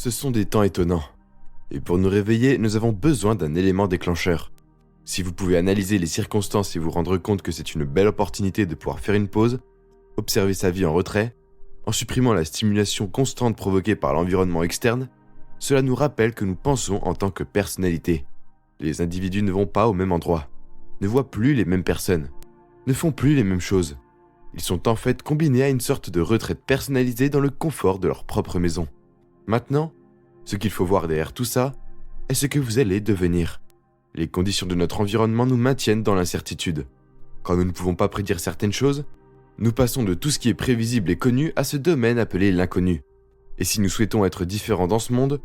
Ce sont des temps étonnants. Et pour nous réveiller, nous avons besoin d'un élément déclencheur. Si vous pouvez analyser les circonstances et vous rendre compte que c'est une belle opportunité de pouvoir faire une pause, observer sa vie en retrait, en supprimant la stimulation constante provoquée par l'environnement externe, cela nous rappelle que nous pensons en tant que personnalité. Les individus ne vont pas au même endroit, ne voient plus les mêmes personnes, ne font plus les mêmes choses. Ils sont en fait combinés à une sorte de retraite personnalisée dans le confort de leur propre maison. Maintenant, ce qu'il faut voir derrière tout ça est ce que vous allez devenir. Les conditions de notre environnement nous maintiennent dans l'incertitude. Quand nous ne pouvons pas prédire certaines choses, nous passons de tout ce qui est prévisible et connu à ce domaine appelé l'inconnu. Et si nous souhaitons être différents dans ce monde,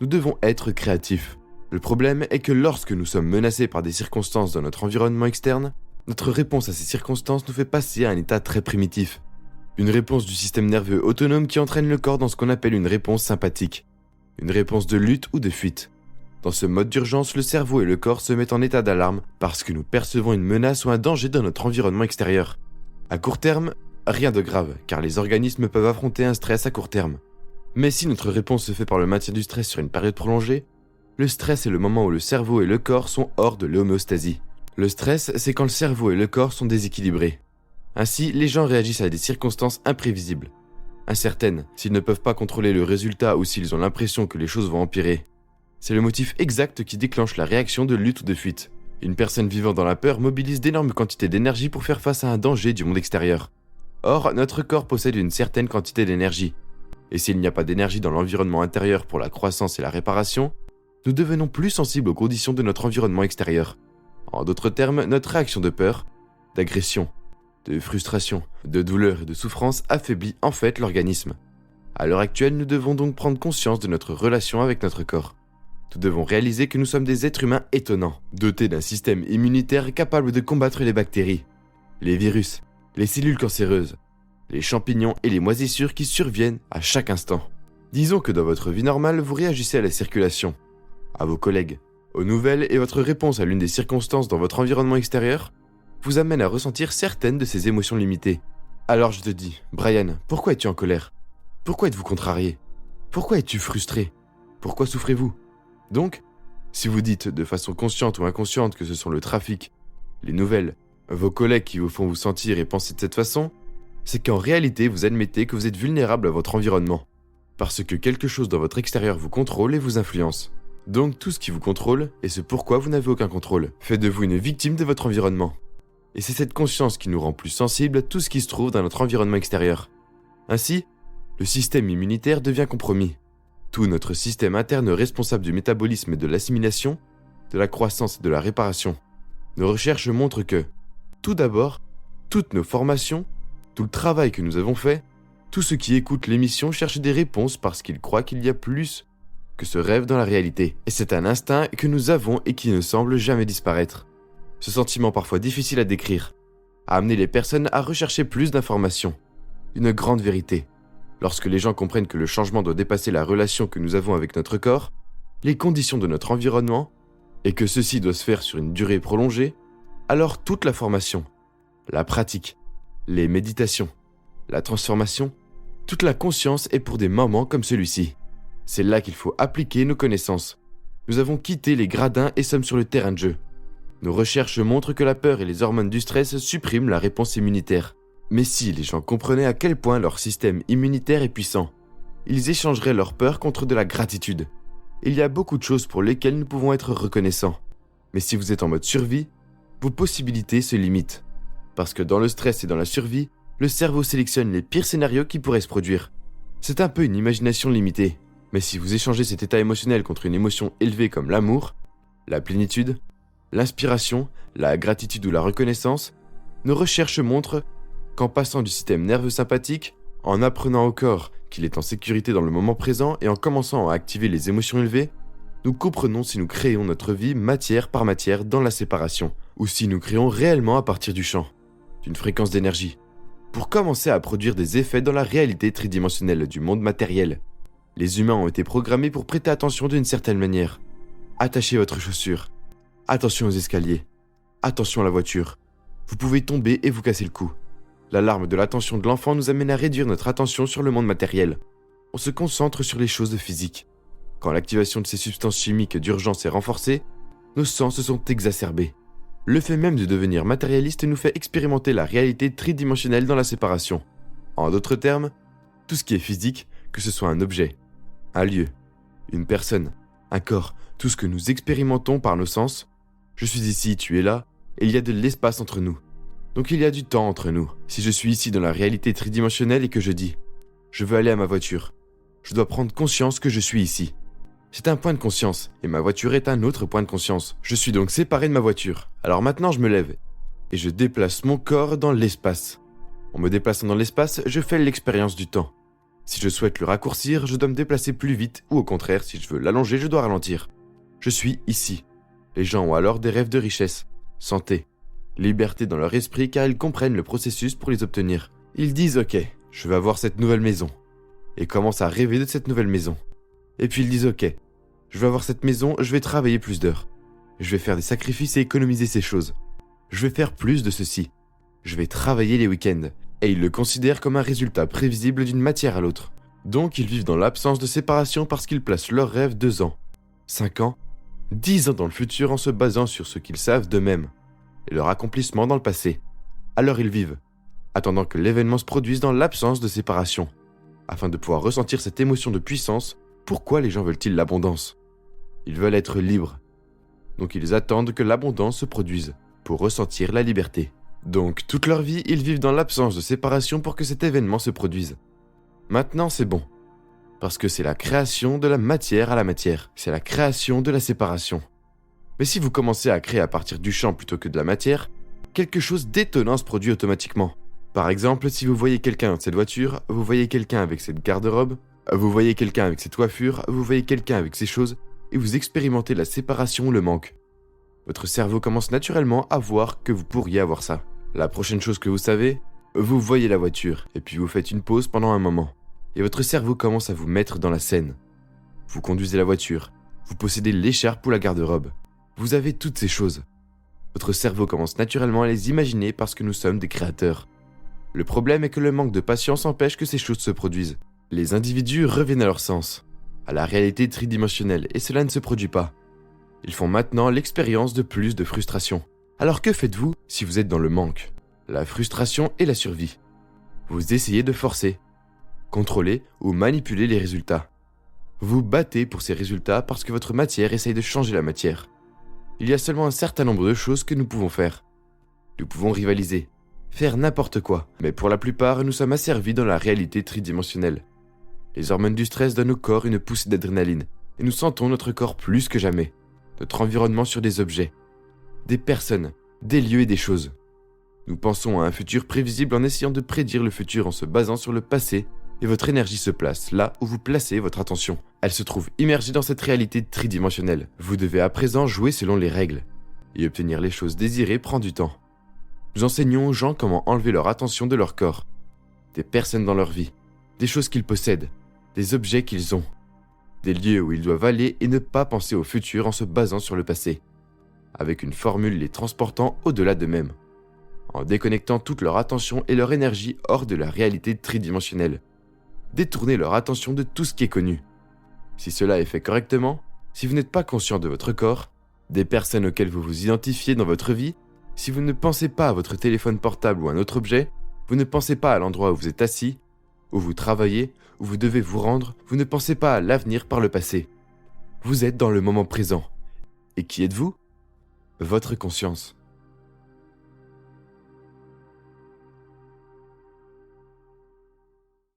nous devons être créatifs. Le problème est que lorsque nous sommes menacés par des circonstances dans notre environnement externe, notre réponse à ces circonstances nous fait passer à un état très primitif. Une réponse du système nerveux autonome qui entraîne le corps dans ce qu'on appelle une réponse sympathique. Une réponse de lutte ou de fuite. Dans ce mode d'urgence, le cerveau et le corps se mettent en état d'alarme parce que nous percevons une menace ou un danger dans notre environnement extérieur. À court terme, rien de grave, car les organismes peuvent affronter un stress à court terme. Mais si notre réponse se fait par le maintien du stress sur une période prolongée, le stress est le moment où le cerveau et le corps sont hors de l'homéostasie. Le stress, c'est quand le cerveau et le corps sont déséquilibrés. Ainsi, les gens réagissent à des circonstances imprévisibles, incertaines, s'ils ne peuvent pas contrôler le résultat ou s'ils ont l'impression que les choses vont empirer. C'est le motif exact qui déclenche la réaction de lutte ou de fuite. Une personne vivant dans la peur mobilise d'énormes quantités d'énergie pour faire face à un danger du monde extérieur. Or, notre corps possède une certaine quantité d'énergie. Et s'il n'y a pas d'énergie dans l'environnement intérieur pour la croissance et la réparation, nous devenons plus sensibles aux conditions de notre environnement extérieur. En d'autres termes, notre réaction de peur, d'agression, de frustration, de douleur et de souffrance affaiblit en fait l'organisme. À l'heure actuelle, nous devons donc prendre conscience de notre relation avec notre corps. Nous devons réaliser que nous sommes des êtres humains étonnants, dotés d'un système immunitaire capable de combattre les bactéries, les virus, les cellules cancéreuses, les champignons et les moisissures qui surviennent à chaque instant. Disons que dans votre vie normale, vous réagissez à la circulation, à vos collègues, aux nouvelles et votre réponse à l'une des circonstances dans votre environnement extérieur vous amène à ressentir certaines de ces émotions limitées. Alors je te dis, Brian, pourquoi es-tu en colère? Pourquoi êtes-vous contrarié? Pourquoi es-tu frustré? Pourquoi souffrez-vous? Donc, si vous dites de façon consciente ou inconsciente que ce sont le trafic, les nouvelles, vos collègues qui vous font vous sentir et penser de cette façon, c'est qu'en réalité vous admettez que vous êtes vulnérable à votre environnement, parce que quelque chose dans votre extérieur vous contrôle et vous influence. Donc tout ce qui vous contrôle et ce pourquoi vous n'avez aucun contrôle fait de vous une victime de votre environnement. Et c'est cette conscience qui nous rend plus sensibles à tout ce qui se trouve dans notre environnement extérieur. Ainsi, le système immunitaire devient compromis. Tout notre système interne responsable du métabolisme et de l'assimilation, de la croissance et de la réparation. Nos recherches montrent que, tout d'abord, toutes nos formations, tout le travail que nous avons fait, tous ceux qui écoutent l'émission cherchent des réponses parce qu'ils croient qu'il y a plus que ce rêve dans la réalité. Et c'est un instinct que nous avons et qui ne semble jamais disparaître. Ce sentiment parfois difficile à décrire a amené les personnes à rechercher plus d'informations, une grande vérité. Lorsque les gens comprennent que le changement doit dépasser la relation que nous avons avec notre corps, les conditions de notre environnement, et que ceci doit se faire sur une durée prolongée, alors toute la formation, la pratique, les méditations, la transformation, toute la conscience est pour des moments comme celui-ci. C'est là qu'il faut appliquer nos connaissances. Nous avons quitté les gradins et sommes sur le terrain de jeu. Nos recherches montrent que la peur et les hormones du stress suppriment la réponse immunitaire. Mais si les gens comprenaient à quel point leur système immunitaire est puissant, ils échangeraient leur peur contre de la gratitude. Il y a beaucoup de choses pour lesquelles nous pouvons être reconnaissants. Mais si vous êtes en mode survie, vos possibilités se limitent. Parce que dans le stress et dans la survie, le cerveau sélectionne les pires scénarios qui pourraient se produire. C'est un peu une imagination limitée. Mais si vous échangez cet état émotionnel contre une émotion élevée comme l'amour, la plénitude, l'inspiration, la gratitude ou la reconnaissance, nos recherches montrent qu'en passant du système nerveux sympathique, en apprenant au corps qu'il est en sécurité dans le moment présent et en commençant à activer les émotions élevées, nous comprenons si nous créons notre vie matière par matière dans la séparation, ou si nous créons réellement à partir du champ, d'une fréquence d'énergie, pour commencer à produire des effets dans la réalité tridimensionnelle du monde matériel. Les humains ont été programmés pour prêter attention d'une certaine manière. Attachez votre chaussure. Attention aux escaliers. Attention à la voiture. Vous pouvez tomber et vous casser le cou. L'alarme de l'attention de l'enfant nous amène à réduire notre attention sur le monde matériel. On se concentre sur les choses physiques. Quand l'activation de ces substances chimiques d'urgence est renforcée, nos sens se sont exacerbés. Le fait même de devenir matérialiste nous fait expérimenter la réalité tridimensionnelle dans la séparation. En d'autres termes, tout ce qui est physique, que ce soit un objet, un lieu, une personne, un corps, tout ce que nous expérimentons par nos sens, je suis ici, tu es là, et il y a de l'espace entre nous. Donc il y a du temps entre nous. Si je suis ici dans la réalité tridimensionnelle et que je dis « je veux aller à ma voiture », je dois prendre conscience que je suis ici. C'est un point de conscience, et ma voiture est un autre point de conscience. Je suis donc séparé de ma voiture. Alors maintenant je me lève, et je déplace mon corps dans l'espace. En me déplaçant dans l'espace, je fais l'expérience du temps. Si je souhaite le raccourcir, je dois me déplacer plus vite, ou au contraire, si je veux l'allonger, je dois ralentir. Je suis ici. Les gens ont alors des rêves de richesse, santé, liberté dans leur esprit car ils comprennent le processus pour les obtenir. Ils disent « ok, je vais avoir cette nouvelle maison » et commencent à rêver de cette nouvelle maison. Et puis ils disent « ok, je vais avoir cette maison, je vais travailler plus d'heures. Je vais faire des sacrifices et économiser ces choses. Je vais faire plus de ceci. Je vais travailler les week-ends. » Et ils le considèrent comme un résultat prévisible d'une matière à l'autre. Donc ils vivent dans l'absence de séparation parce qu'ils placent leurs rêves 2 ans, 5 ans, 10 ans dans le futur en se basant sur ce qu'ils savent d'eux-mêmes et leur accomplissement dans le passé. Alors ils vivent, attendant que l'événement se produise dans l'absence de séparation. Afin de pouvoir ressentir cette émotion de puissance, pourquoi les gens veulent-ils l'abondance ? Ils veulent être libres. Donc ils attendent que l'abondance se produise pour ressentir la liberté. Donc toute leur vie, ils vivent dans l'absence de séparation pour que cet événement se produise. Maintenant c'est bon. Parce que c'est la création de la matière à la matière. C'est la création de la séparation. Mais si vous commencez à créer à partir du champ plutôt que de la matière, quelque chose d'étonnant se produit automatiquement. Par exemple, si vous voyez quelqu'un dans cette voiture, vous voyez quelqu'un avec cette garde-robe, vous voyez quelqu'un avec ses coiffures, vous voyez quelqu'un avec ces choses, et vous expérimentez la séparation ou le manque. Votre cerveau commence naturellement à voir que vous pourriez avoir ça. La prochaine chose que vous savez, vous voyez la voiture, et puis vous faites une pause pendant un moment. Et votre cerveau commence à vous mettre dans la scène. Vous conduisez la voiture, vous possédez l'écharpe ou la garde-robe. Vous avez toutes ces choses. Votre cerveau commence naturellement à les imaginer parce que nous sommes des créateurs. Le problème est que le manque de patience empêche que ces choses se produisent. Les individus reviennent à leur sens, à la réalité tridimensionnelle, et cela ne se produit pas. Ils font maintenant l'expérience de plus de frustration. Alors que faites-vous si vous êtes dans le manque, la frustration et la survie ? Vous essayez de forcer, contrôler ou manipuler les résultats. Vous battez pour ces résultats parce que votre matière essaye de changer la matière. Il y a seulement un certain nombre de choses que nous pouvons faire. Nous pouvons rivaliser, faire n'importe quoi, mais pour la plupart, nous sommes asservis dans la réalité tridimensionnelle. Les hormones du stress donnent au corps une poussée d'adrénaline, et nous sentons notre corps plus que jamais, notre environnement sur des objets, des personnes, des lieux et des choses. Nous pensons à un futur prévisible en essayant de prédire le futur en se basant sur le passé, et votre énergie se place là où vous placez votre attention. Elle se trouve immergée dans cette réalité tridimensionnelle. Vous devez à présent jouer selon les règles, et obtenir les choses désirées prend du temps. Nous enseignons aux gens comment enlever leur attention de leur corps, des personnes dans leur vie, des choses qu'ils possèdent, des objets qu'ils ont, des lieux où ils doivent aller et ne pas penser au futur en se basant sur le passé, avec une formule les transportant au-delà d'eux-mêmes, en déconnectant toute leur attention et leur énergie hors de la réalité tridimensionnelle. Détournez leur attention de tout ce qui est connu. Si cela est fait correctement, si vous n'êtes pas conscient de votre corps, des personnes auxquelles vous vous identifiez dans votre vie, si vous ne pensez pas à votre téléphone portable ou un autre objet, vous ne pensez pas à l'endroit où vous êtes assis, où vous travaillez, où vous devez vous rendre, vous ne pensez pas à l'avenir par le passé. Vous êtes dans le moment présent. Et qui êtes-vous ? Votre conscience.